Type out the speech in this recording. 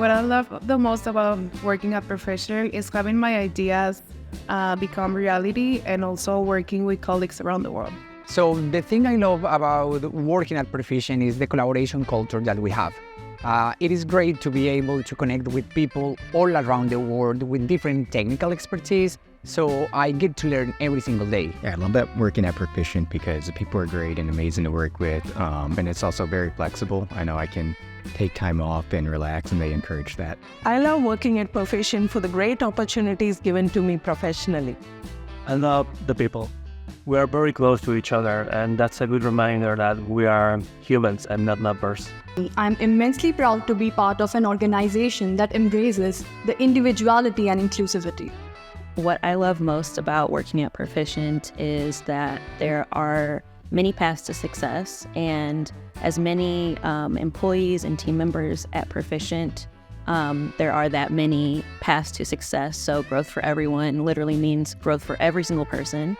What I love the most about working at Perficient is having my ideas become reality and also working with colleagues around the world. So the thing I love about working at Perficient is the collaboration culture that we have. It is great to be able to connect with people all around the world with different technical expertise, so I get to learn every single day. Yeah, I love that working at Perficient because the people are great and amazing to work with, and it's also very flexible. I know I can take time off and relax, and they encourage that. I love working at Perficient for the great opportunities given to me professionally. I love the people. We are very close to each other, and that's a good reminder that we are humans and not numbers. I'm immensely proud to be part of an organization that embraces the individuality and inclusivity. What I love most about working at Perficient is that there are many paths to success, and as many employees and team members at Perficient, there are that many paths to success. So growth for everyone literally means growth for every single person.